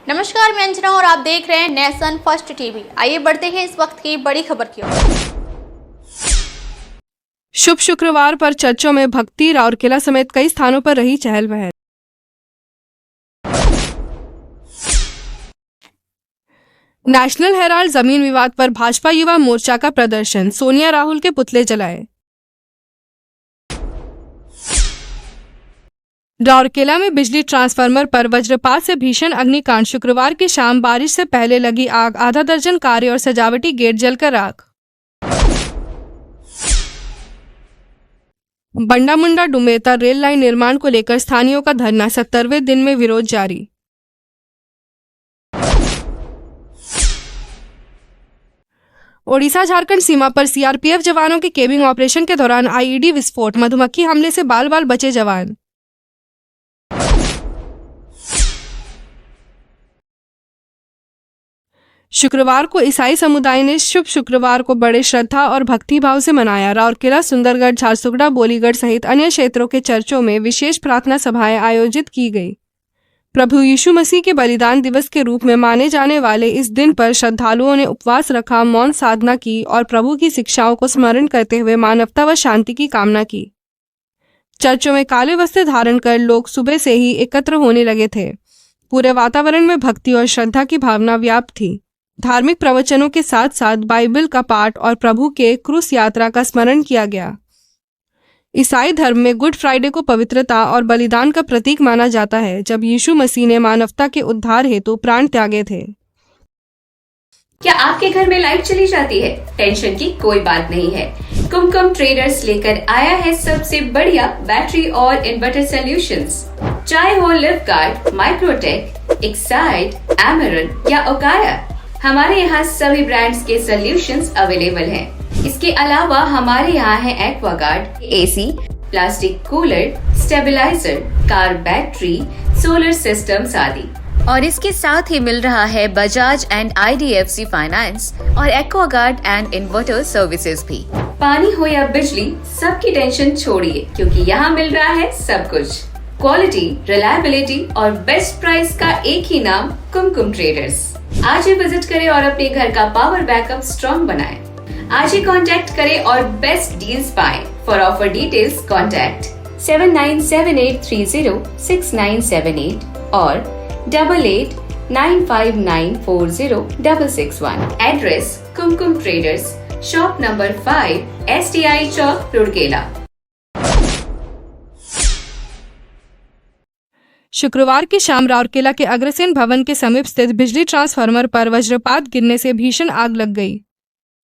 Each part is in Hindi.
नमस्कार, मैं अंजना और आप देख रहे हैं नेशन फर्स्ट टीवी। आइए बढ़ते हैं इस वक्त की बड़ी खबर की ओर। शुभ शुक्रवार पर चर्चों में भक्ति, राउरकेला समेत कई स्थानों पर रही चहल पहल। नेशनल हेराल्ड जमीन विवाद पर भाजपा युवा मोर्चा का प्रदर्शन, सोनिया राहुल के पुतले जलाए। राउरकेला में बिजली ट्रांसफार्मर पर वज्रपात से भीषण अग्निकांड, शुक्रवार की शाम बारिश से पहले लगी आग, आधा दर्जन कारें और सजावटी गेट जलकर राख। बंडा मुंडा डुमेता रेल लाइन निर्माण को लेकर स्थानीयों का धरना, 70वें दिन में विरोध जारी। ओडिशा झारखंड सीमा पर सीआरपीएफ जवानों के केबिंग ऑपरेशन के दौरान आईईडी विस्फोट, मधुमक्खी हमले से बाल बाल बचे जवान। शुक्रवार को ईसाई समुदाय ने शुभ शुक्रवार को बड़े श्रद्धा और भक्ति भाव से मनाया। राउरकेला, सुंदरगढ़, झारसुगड़ा, बोलीगढ़ सहित अन्य क्षेत्रों के चर्चों में विशेष प्रार्थना सभाएं आयोजित की गई। प्रभु यीशु मसीह के बलिदान दिवस के रूप में माने जाने वाले इस दिन पर श्रद्धालुओं ने उपवास रखा, मौन साधना की और प्रभु की शिक्षाओं को स्मरण करते हुए मानवता व शांति की कामना की। चर्चों में काले वस्त्र धारण कर लोग सुबह से ही एकत्र होने लगे थे। पूरे वातावरण में भक्ति और श्रद्धा की भावना व्याप्त थी। धार्मिक प्रवचनों के साथ साथ बाइबल का पाठ और प्रभु के क्रूस यात्रा का स्मरण किया गया। ईसाई धर्म में गुड फ्राइडे को पवित्रता और बलिदान का प्रतीक माना जाता है, जब यीशु मसीह ने मानवता के उद्धार हेतु प्राण त्यागे थे। क्या आपके घर में लाइट चली जाती है? टेंशन की कोई बात नहीं है। कुमकुम ट्रेडर्स लेकर आया है सबसे बढ़िया बैटरी और इन्वर्टर सॉल्यूशंस। चाहे हो लिफ्टगार्ड, माइक्रोटेक, एक्साइड, एमरन या ओकाया, हमारे यहाँ सभी ब्रांड्स के सॉल्यूशंस अवेलेबल हैं। इसके अलावा हमारे यहाँ है Aquaguard, AC, plastic cooler, stabiliser, car battery, solar systems आदि। और इसके साथ ही मिल रहा है बजाज एंड आईडीएफसी फाइनेंस और एक्वागार्ड एंड इन्वर्टर सर्विसेज भी। पानी हो या बिजली, सबकी टेंशन छोड़िए, क्योंकि यहाँ मिल रहा है सब कुछ। क्वालिटी, रिलायबिलिटी और बेस्ट प्राइस का एक ही नाम, कुमकुम ट्रेडर्स। आज ही विजिट करें और अपने घर का पावर बैकअप स्ट्रॉन्ग बनाएं। आज ही कांटेक्ट करें और बेस्ट डील्स पाएं। फॉर ऑफर डिटेल्स कांटेक्ट 7978306978 और 8895940661। एड्रेस कुमकुम ट्रेडर्स, शॉप नंबर 5, STI चौक, रुड़केला। शुक्रवार की शाम राउरकेला के अग्रसेन भवन के समीप स्थित बिजली ट्रांसफार्मर पर वज्रपात गिरने से भीषण आग लग गई।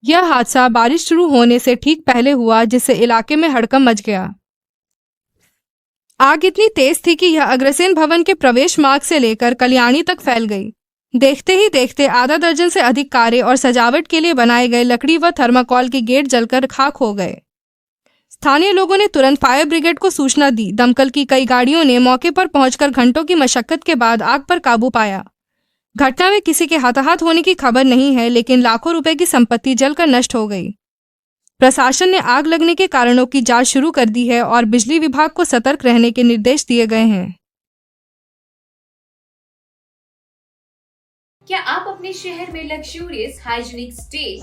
यह हादसा बारिश शुरू होने से ठीक पहले हुआ, जिससे इलाके में हड़कंप मच गया। आग इतनी तेज थी कि यह अग्रसेन भवन के प्रवेश मार्ग से लेकर कल्याणी तक फैल गई। देखते ही देखते आधा दर्जन से अधिक कारें और सजावट के लिए बनाए गए लकड़ी व थर्माकोल के गेट जलकर खाक हो गए। स्थानीय लोगों ने तुरंत फायर ब्रिगेड को सूचना दी। दमकल की कई गाड़ियों ने मौके पर पहुंचकर घंटों की मशक्कत के बाद आग पर काबू पाया। घटना में किसी के हताहत होने की खबर नहीं है, लेकिन लाखों रुपए की संपत्ति जलकर नष्ट हो गई। प्रशासन ने आग लगने के कारणों की जांच शुरू कर दी है और बिजली विभाग को सतर्क रहने के निर्देश दिए गए हैं। क्या आप अपने शहर में luxurious, hygienic stay,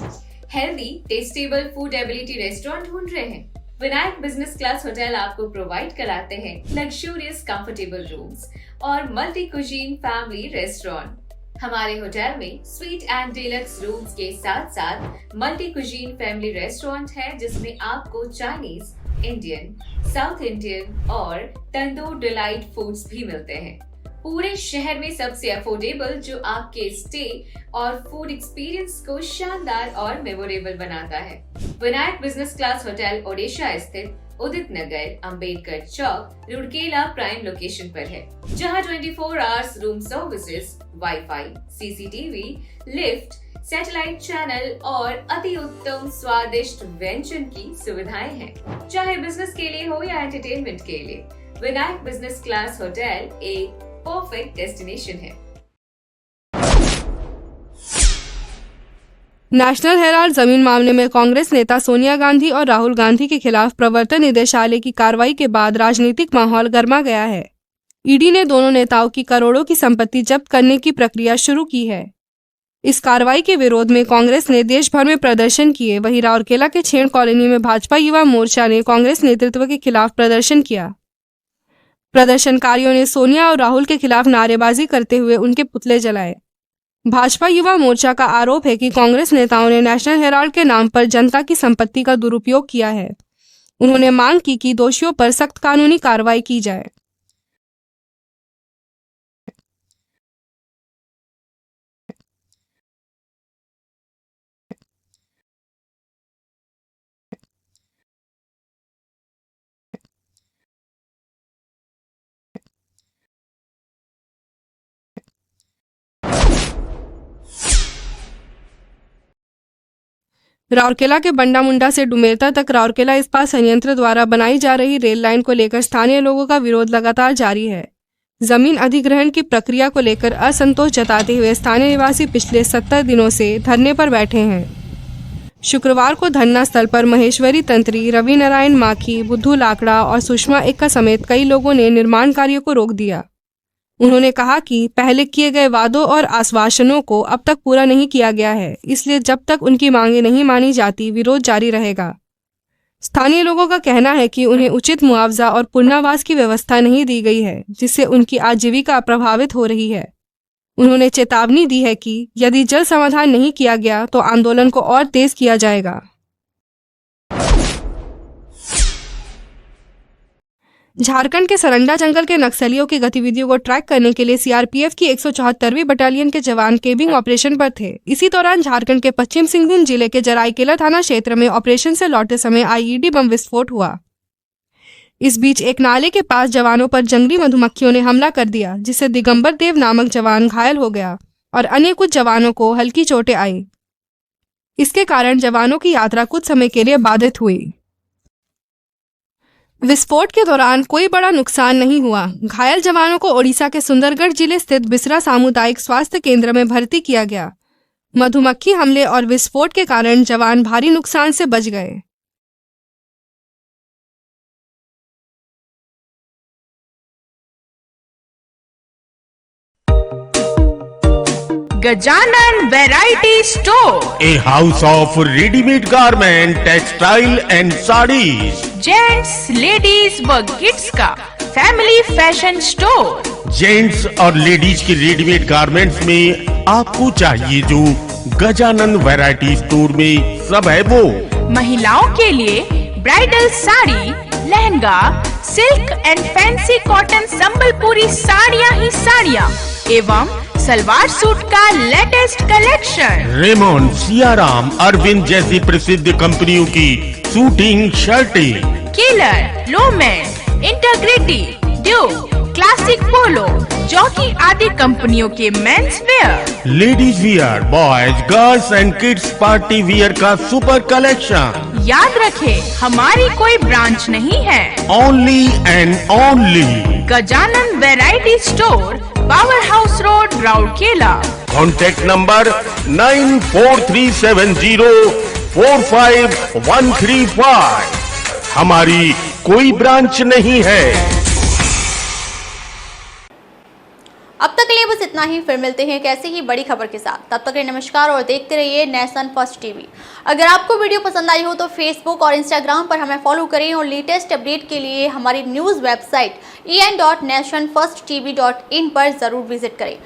healthy, testable food ability restaurant ढूंढ रहे हैं? विनायक बिजनेस क्लास होटल आपको प्रोवाइड कराते हैं लग्जूरियस कंफर्टेबल रूम्स और मल्टी कुजीन फैमिली रेस्टोरेंट। हमारे होटल में स्वीट एंड डिलक्स रूम्स के साथ साथ मल्टी कुजीन फैमिली रेस्टोरेंट है, जिसमें आपको चाइनीज, इंडियन, साउथ इंडियन और तंदूर डिलाइट फूड्स भी मिलते हैं। पूरे शहर में सबसे अफोर्डेबल, जो आपके स्टे और फूड एक्सपीरियंस को शानदार और मेमोरेबल बनाता है। Vinayak business class hotel Odisha स्थित उदित नगर, अंबेडकर चौक, रुड़केला प्राइम लोकेशन पर है, जहां 24 hours room services, wifi, CCTV, lift, satellite channel और अति उत्तम स्वादिष्ट व्यंजन की सुविधाएं हैं। चाहे बिजनेस के लिए हो या एंटरटेनमेंट के लिए, विनायक बिजनेस क्लास होटल एक परफेक्ट डेस्टिनेशन है। नेशनल हेराल्ड जमीन मामले में कांग्रेस नेता सोनिया गांधी और राहुल गांधी के खिलाफ प्रवर्तन निदेशालय की कार्रवाई के बाद राजनीतिक माहौल गर्मा गया है। ईडी ने दोनों नेताओं की करोड़ों की संपत्ति जब्त करने की प्रक्रिया शुरू की है। इस कार्रवाई के विरोध में कांग्रेस ने देश भर में प्रदर्शन किए। वहीं राउरकेला के छेड़ कॉलोनी में भाजपा युवा मोर्चा ने कांग्रेस नेतृत्व के खिलाफ प्रदर्शन किया। प्रदर्शनकारियों ने सोनिया और राहुल के खिलाफ नारेबाजी करते हुए उनके पुतले जलाए। भाजपा युवा मोर्चा का आरोप है कि कांग्रेस नेताओं ने नेशनल हेराल्ड के नाम पर जनता की संपत्ति का दुरुपयोग किया है। उन्होंने मांग की कि दोषियों पर सख्त कानूनी कार्रवाई की जाए। राउरकेला के बंडा मुंडा से डुमेरता तक राउरकेला इस्पात संयंत्र द्वारा बनाई जा रही रेल लाइन को लेकर स्थानीय लोगों का विरोध लगातार जारी है। जमीन अधिग्रहण की प्रक्रिया को लेकर असंतोष जताते हुए स्थानीय निवासी पिछले 70 दिनों से धरने पर बैठे हैं। शुक्रवार को धरना स्थल पर महेश्वरी तंत्री, रवि नारायण माखी, बुद्धू लाकड़ा और सुषमा एक्का समेत कई लोगों ने निर्माण कार्यों को रोक दिया। उन्होंने कहा कि पहले किए गए वादों और आश्वासनों को अब तक पूरा नहीं किया गया है, इसलिए जब तक उनकी मांगें नहीं मानी जाती विरोध जारी रहेगा। स्थानीय लोगों का कहना है कि उन्हें उचित मुआवजा और पुनर्वास की व्यवस्था नहीं दी गई है, जिससे उनकी आजीविका प्रभावित हो रही है। उन्होंने चेतावनी दी है कि यदि जल्द समाधान नहीं किया गया तो आंदोलन को और तेज किया जाएगा। झारखंड के सरंडा जंगल के नक्सलियों की गतिविधियों को ट्रैक करने के लिए सीआरपीएफ की 174वीं बटालियन के जवान केबिंग ऑपरेशन पर थे। इसी दौरान झारखंड के पश्चिम सिंहभूम जिले के जराईकेला थाना क्षेत्र में ऑपरेशन से लौटते समय आईईडी बम विस्फोट हुआ। इस बीच एक नाले के पास जवानों पर जंगली मधुमक्खियों ने हमला कर दिया, जिससे दिगंबर देव नामक जवान घायल हो गया और अन्य कुछ जवानों को हल्की चोटें आई। इसके कारण जवानों की यात्रा कुछ समय के लिए बाधित हुई। विस्फोट के दौरान कोई बड़ा नुकसान नहीं हुआ। घायल जवानों को ओडिशा के सुंदरगढ़ जिले स्थित बिसरा सामुदायिक स्वास्थ्य केंद्र में भर्ती किया गया। मधुमक्खी हमले और विस्फोट के कारण जवान भारी नुकसान से बच गए। Gajanan variety store, a house of ready-made garment, textile and sarees. Gents, ladies व किड्स का फैमिली फैशन स्टोर। जेंट्स और लेडीज की रेडीमेड गारमेंट्स में आपको चाहिए जो गजानन वैरायटी स्टोर में सब है वो। महिलाओं के लिए bridal sari, lehenga, silk and fancy cotton Sambalpuri साड़ियाँ ही साड़ियाँ एवं सलवार सूट का latest collection. Raymond, Siyaram, Arvind जैसी प्रसिद्ध कंपनियों की सूटिंग शर्टें, Killer, Lawman, Integrity, Duke, classic Polo, Jockey आदि कंपनियों के men's wear, ladies wear, boys, girls and kids party wear का सुपर कलेक्शन। याद रखें, हमारी कोई ब्रांच नहीं है, only and only Gajanan variety store, power house road, Rourkela. Contact number 9430045135। हमारी कोई ब्रांच नहीं है। अब तक के लिए बस इतना ही। फिर मिलते हैं एक ऐसी ही बड़ी खबर के साथ। तब तक के लिए नमस्कार और देखते रहिए नेशन फर्स्ट टीवी। अगर आपको वीडियो पसंद आई हो तो फेसबुक और इंस्टाग्राम पर हमें फॉलो करें और लेटेस्ट अपडेट के लिए हमारी न्यूज़ वेबसाइट en.nationfirsttv.in पर जरूर विजिट करें।